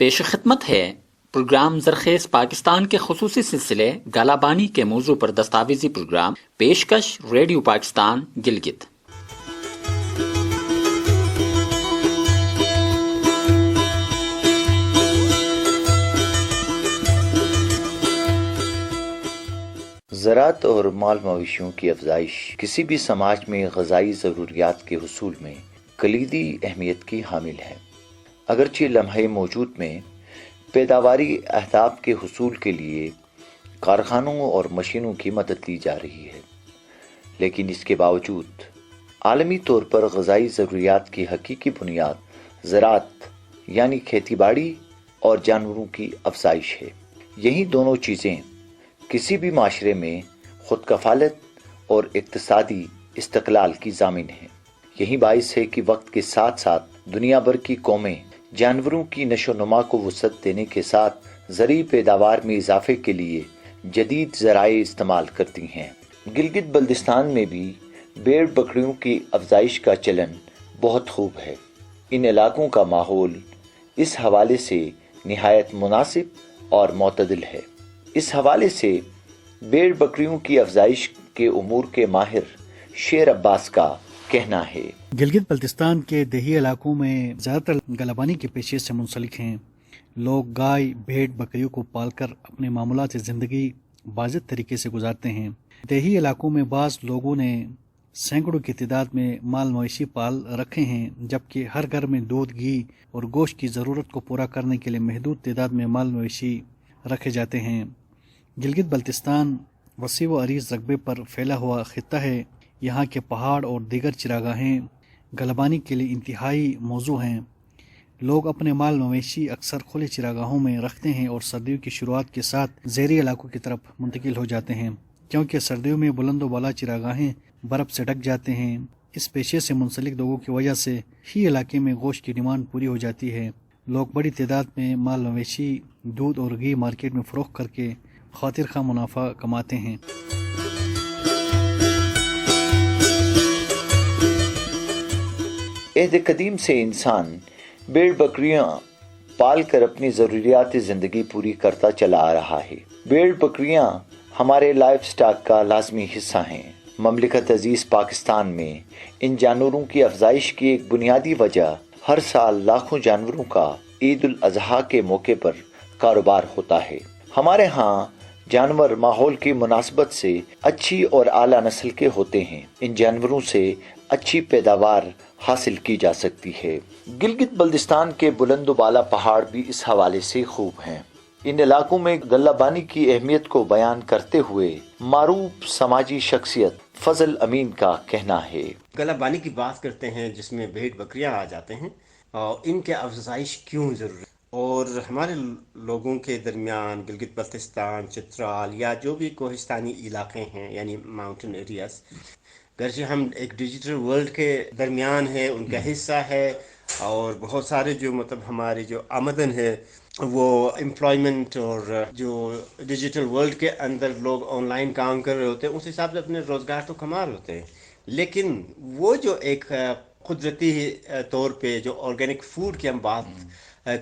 پیش خدمت ہے پروگرام زرخیز پاکستان کے خصوصی سلسلے گالہ بانی کے موضوع پر دستاویزی پروگرام پیشکش ریڈیو پاکستان گلگت۔ زراعت اور مال مویشیوں کی افزائش کسی بھی سماج میں غذائی ضروریات کے حصول میں کلیدی اہمیت کی حامل ہے۔ اگرچہ لمحے موجود میں پیداواری اہداف کے حصول کے لیے کارخانوں اور مشینوں کی مدد لی جا رہی ہے، لیکن اس کے باوجود عالمی طور پر غذائی ضروریات کی حقیقی بنیاد زراعت یعنی کھیتی باڑی اور جانوروں کی افزائش ہے۔ یہی دونوں چیزیں کسی بھی معاشرے میں خود کفالت اور اقتصادی استقلال کی ضامن ہیں۔ یہی باعث ہے کہ وقت کے ساتھ ساتھ دنیا بھر کی قومیں جانوروں کی نشو و نما کو وسعت دینے کے ساتھ زرعی پیداوار میں اضافے کے لیے جدید ذرائع استعمال کرتی ہیں۔ گلگت بلتستان میں بھی بھیڑ بکریوں کی افزائش کا چلن بہت خوب ہے۔ ان علاقوں کا ماحول اس حوالے سے نہایت مناسب اور معتدل ہے۔ اس حوالے سے بھیڑ بکریوں کی افزائش کے امور کے ماہر شیر عباس کا کہنا ہے۔ گلگت بلتستان کے دیہی علاقوں میں زیادہ تر گالہ بانی کے پیشے سے منسلک ہیں۔ لوگ گائے بھیڑ بکریوں کو پال کر اپنے معمولات زندگی واضح طریقے سے گزارتے ہیں۔ دیہی علاقوں میں بعض لوگوں نے سینکڑوں کی تعداد میں مال مویشی پال رکھے ہیں، جبکہ ہر گھر میں دودھ، گھی اور گوشت کی ضرورت کو پورا کرنے کے لیے محدود تعداد میں مال مویشی رکھے جاتے ہیں۔ گلگت بلتستان وسیع و عریض رقبے پر پھیلا ہوا خطہ ہے۔ یہاں کے پہاڑ اور دیگر چراگاہیں گالہ بانی کے لیے انتہائی موزوں ہیں۔ لوگ اپنے مال مویشی اکثر کھلے چراگاہوں میں رکھتے ہیں اور سردیوں کی شروعات کے ساتھ زیریں علاقوں کی طرف منتقل ہو جاتے ہیں، کیونکہ سردیوں میں بلند و بالا چراگاہیں برف سے ڈھک جاتے ہیں۔ اس پیشے سے منسلک لوگوں کی وجہ سے ہی علاقے میں گوشت کی ڈیمانڈ پوری ہو جاتی ہے۔ لوگ بڑی تعداد میں مال مویشی، دودھ اور گھی مارکیٹ میں فروخت کر کے خاطر خواہ منافع کماتے ہیں۔ عہد قدیم سے انسان بھیڑ بکریاں پال کر اپنی ضروریات زندگی پوری کرتا چلا آ رہا ہے۔ بھیڑ بکریاں ہمارے لائف سٹاک کا لازمی حصہ ہیں۔ مملکت عزیز پاکستان میں ان جانوروں کی افزائش کی ایک بنیادی وجہ ہر سال لاکھوں جانوروں کا عید الاضحیٰ کے موقع پر کاروبار ہوتا ہے۔ ہمارے ہاں جانور ماحول کی مناسبت سے اچھی اور اعلیٰ نسل کے ہوتے ہیں۔ ان جانوروں سے اچھی پیداوار حاصل کی جا سکتی ہے۔ گلگت بلتستان کے بلند و بالا پہاڑ بھی اس حوالے سے خوب ہیں۔ ان علاقوں میں گالہ بانی کی اہمیت کو بیان کرتے ہوئے معروف سماجی شخصیت فضل امین کا کہنا ہے۔ گالہ بانی کی بات کرتے ہیں جس میں بھیڑ بکریاں آ جاتے ہیں، اور ان کے افزائش کیوں ضروری، اور ہمارے لوگوں کے درمیان گلگت بلتستان، چترال یا جو بھی کوہستانی علاقے ہیں یعنی ماؤنٹین ایریاز، گرچہ ہم ایک ڈیجیٹل ورلڈ کے درمیان ہیں، ان کا حصہ ہے، اور بہت سارے جو ہماری جو آمدن ہے وہ امپلائمنٹ اور جو ڈیجیٹل ورلڈ کے اندر لوگ آن لائن کام کر رہے ہوتے ہیں، اس حساب سے اپنے روزگار تو کما رہے ہوتے ہیں، لیکن وہ جو ایک قدرتی طور پہ جو آرگینک فوڈ کی ہم بات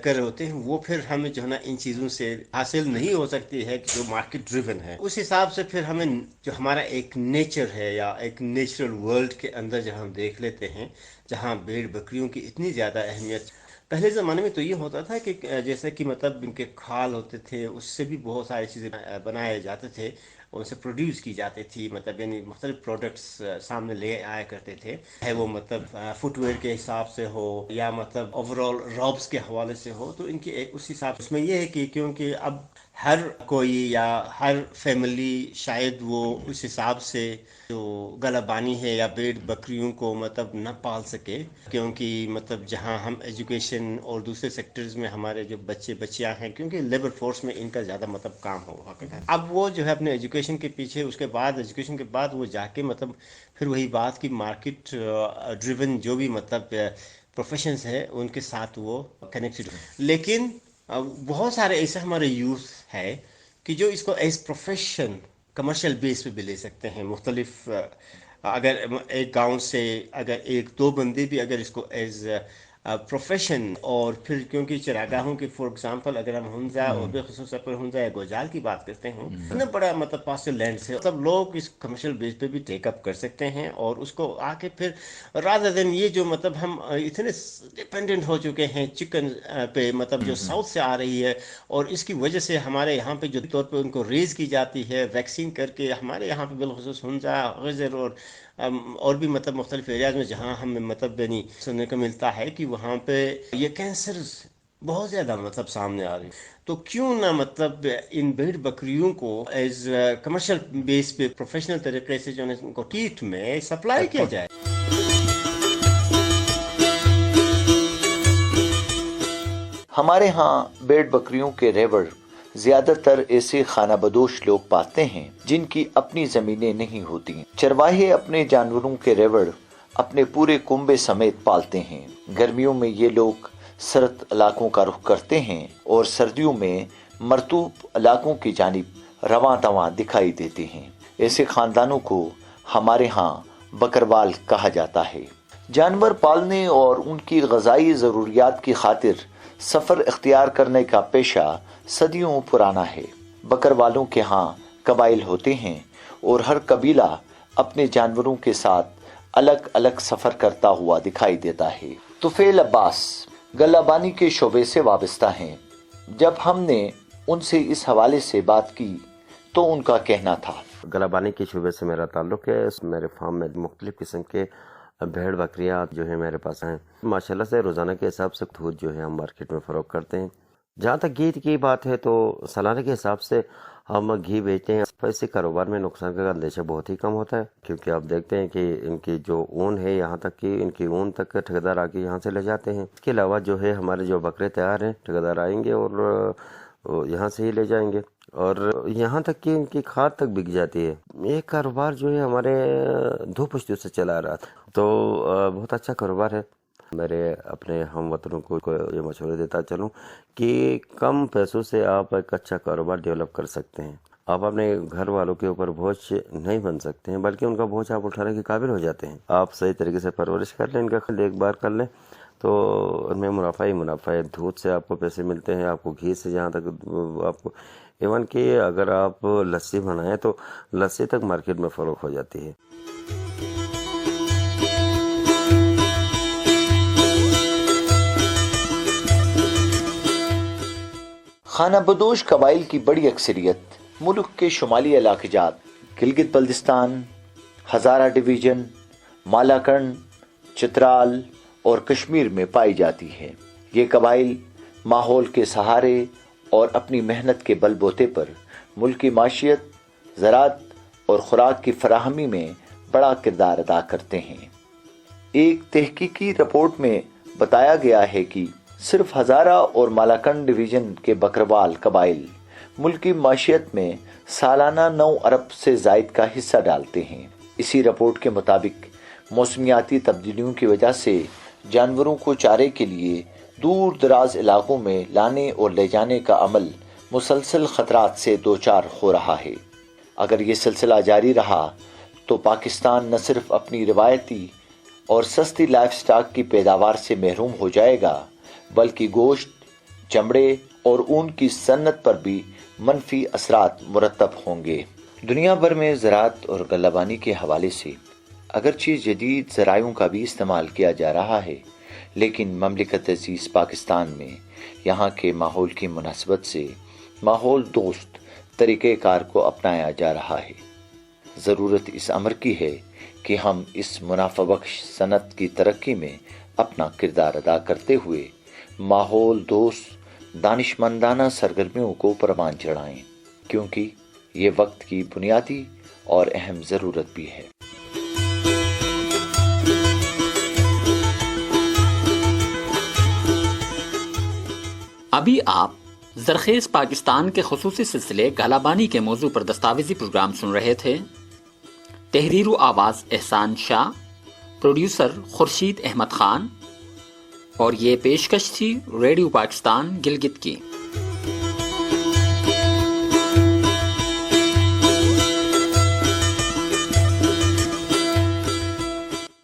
کر رہے ہوتے ہیں، وہ پھر ہمیں جو ہے نا ان چیزوں سے حاصل نہیں ہو سکتی ہے جو مارکیٹ ڈریون ہے۔ اس حساب سے پھر ہمیں جو ہمارا ایک نیچر ہے یا ایک نیچرل ورلڈ کے اندر جہاں ہم دیکھ لیتے ہیں، جہاں بھیڑ بکریوں کی اتنی زیادہ اہمیت، پہلے زمانے میں تو یہ ہوتا تھا کہ جیسے کہ ان کے کھال ہوتے تھے، اس سے بھی بہت ساری چیزیں بنائے جاتے تھے، ان سے پروڈیوس کی جاتی تھی، یعنی مختلف پروڈکٹس سامنے لے آیا کرتے تھے، ہے وہ فٹ ویئر کے حساب سے ہو یا اوور آل رابس کے حوالے سے ہو، تو ان کی ایک اس حساب سے اس میں یہ ہے کہ کیونکہ اب ہر کوئی یا ہر فیملی شاید وہ اس حساب سے جو گالہ بانی ہے یا بھیڑ بکریوں کو نہ پال سکے، کیونکہ جہاں ہم ایجوکیشن اور دوسرے سیکٹرز میں ہمارے جو بچیاں ہیں، کیونکہ لیبر فورس میں ان کا زیادہ کام ہوا کرتا ہے، اب وہ جو ہے اپنے ایجوکیشن کے پیچھے، اس کے بعد ایجوکیشن کے بعد وہ جا کے پھر وہی بات کی مارکیٹ ڈریون جو بھی پروفیشنز ہے ان کے ساتھ وہ کنیکٹڈ ہے۔ لیکن بہت سارے ایسے ہمارے یوتھ ہے کہ جو اس کو ایز پروفیشن کمرشل بیس پہ بھی لے سکتے ہیں، مختلف اگر ایک گاؤں سے اگر ایک دو بندے بھی اگر اس کو ایز प्रोफेशन, और फिर क्योंकि चरागाहों की फॉर एग्जांपल अगर हम हुंजा और बेखसूस पर हुंजा या गोजाल की बात करते हैं, इतना बड़ा मतलब पास्चर लैंड से मतलब लोग इस कमर्शियल बेस पे भी टेकअप कर सकते हैं और उसको आके फिर रादर देन ये जो मतलब हम इतने डिपेंडेंट हो चुके हैं चिकन पे, मतलब जो साउथ से आ रही है और इसकी वजह से हमारे यहाँ पे जो तौर पे उनको रेज की जाती है वैक्सीन करके, हमारे यहाँ पे बिलखुसूस हुंजा गजर और भी मतलब मुख्तलिफ एरियाज में जहाँ हमें मतलब नहीं सुनने को मिलता है कि वहाँ पे ये कैंसर बहुत ज़्यादा मतलब सामने आ रही है। तो क्यों ना मतलब इन भेड़ बकरियों को एज कमर्शियल बेस पे प्रोफेशनल तरीके से जो है उनको टीट में सप्लाई किया जाए। हमारे यहाँ भेड़ बकरियों के रेवड़ ज्यादातर ऐसे खानाबदोश लोग पाते हैं जिनकी अपनी जमीनें नहीं होती। चरवाहे अपने जानवरों के रेवड़ अपने पूरे कुंबे समेत पालते हैं। गर्मियों में ये लोग सर्द इलाकों का रुख करते हैं और सर्दियों में मरतूब इलाकों की जानिब रवां तवां दिखाई देते हैं। ऐसे खानदानों को हमारे यहाँ बकरवाल कहा जाता है। जानवर पालने और उनकी ग़िज़ाई ज़रूरियात की खातिर सफ़र इख्तियार करने का पेशा सदियों पुराना है। बकरवालों के यहाँ कबाइल होते हैं और हर कबीला अपने जानवरों के साथ अलग अलग सफ़र करता हुआ दिखाई देता है। तुफैल अब्बास गल्लाबानी के शोबे से वाबस्ता हैं। जब हमने उनसे इस हवाले से बात की तो उनका कहना था, गल्लाबानी के शोबे से मेरा ताल्लुक़ है। मेरे फार्म में मुख्तलिफ़ किस्म के भेड़ बकरियाँ जो है मेरे पास हैं। माशाल्लाह से रोज़ाना के हिसाब से दूध जो है हम मार्केट में फ़रोख्त करते हैं। जहाँ तक घी की बात है तो सालाना के हिसाब से हम घी बेचते हैं। ऐसे कारोबार में नुकसान का अंदेशा बहुत ही कम होता है, क्योंकि आप देखते हैं कि इनकी जो ऊन है यहाँ तक कि इनकी ऊन तक ठेकेदार आके यहाँ से ले जाते हैं। इसके अलावा जो है हमारे जो बकरे तैयार हैं ठेकेदार आएंगे और यहाँ से ही ले जाएंगे और यहाँ तक कि इनकी खाद तक बिक जाती है। ये कारोबार जो है हमारे 2 पुश्तों से चला रहा था, तो बहुत अच्छा कारोबार है। मेरे अपने हम वतनों को ये मशवरा देता चलूँ कि कम पैसों से आप एक अच्छा कारोबार डेवलप कर सकते हैं। आप अपने घर वालों के ऊपर बोझ नहीं बन सकते हैं, बल्कि उनका बोझ आप उठाने के काबिल हो जाते हैं। आप सही तरीके से परवरिश कर लें, इनका देखभाल कर लें तो उनमें मुनाफा ही मुनाफा है। दूध से आपको पैसे मिलते हैं, आपको घी से जहाँ तक आपको इवन कि अगर आप लस्सी बनाएं तो लस्सी तक मार्केट में फ़रोख्त हो जाती है। खानाबदोश कबाइल की बड़ी अक्सरियत मुल्क के शुमाली इलाक़ाजात गिलगित बल्तिस्तान, हज़ारा डिवीज़न, मालाकंड, चित्राल और कश्मीर में पाई जाती है। ये कबाइल माहौल के सहारे और अपनी मेहनत के बलबूते पर मुल्क की माशियत, ज़राअत और खुराक की फराहमी में बड़ा किरदार अदा करते हैं। एक तहकीकी रिपोर्ट में बताया गया है कि सिर्फ हज़ारा और मालाकंड डिवीज़न के बकरवाल कबाइल मुल्क की माशियत में सालाना 9 अरब से ज़ायद का हिस्सा डालते हैं। इसी रिपोर्ट के मुताबिक मौसमियाती तब्दीलियों की वजह से जानवरों को चारे के लिए दूर दराज इलाकों में लाने और ले जाने का अमल मुसलसल खतरात से दो चार हो रहा है। अगर ये सिलसिला जारी रहा तो पाकिस्तान न सिर्फ अपनी रिवायती और सस्ती लाइफ स्टॉक की पैदावार से महरूम हो जाएगा, बल्कि गोश्त, चमड़े और ऊन की सन्नत पर भी मनफी असरात मुरतब होंगे। दुनिया भर में ज़राअत और गल्लाबानी के हवाले से अगरचे जदीद ज़रायों का भी इस्तेमाल किया जा रहा है, लेकिन ममलिकत अज़ीज़ पाकिस्तान में यहाँ के माहौल की मुनासबत से माहौल दोस्त तरीक़ेकार को अपनाया जा रहा है। ज़रूरत इस अमर की है कि हम इस मुनाफ़ा बख्श सनत की तरक्की में अपना किरदार अदा करते हुए माहौल दोस्त दानिशमंदाना सरगर्मियों को परवान चढ़ाएं, क्योंकि ये वक्त की बुनियादी और अहम ज़रूरत भी है। अभी आप ज़रख़ेज़ पाकिस्तान के ख़ुसूसी सिलसिले गलाबानी के मौजू पर दस्तावेजी प्रोग्राम सुन रहे थे। तहरीर व आवाज़ एहसान शाह, प्रोड्यूसर खुर्शीद अहमद खान, और ये पेशकश थी रेडियो पाकिस्तान गिलगित की।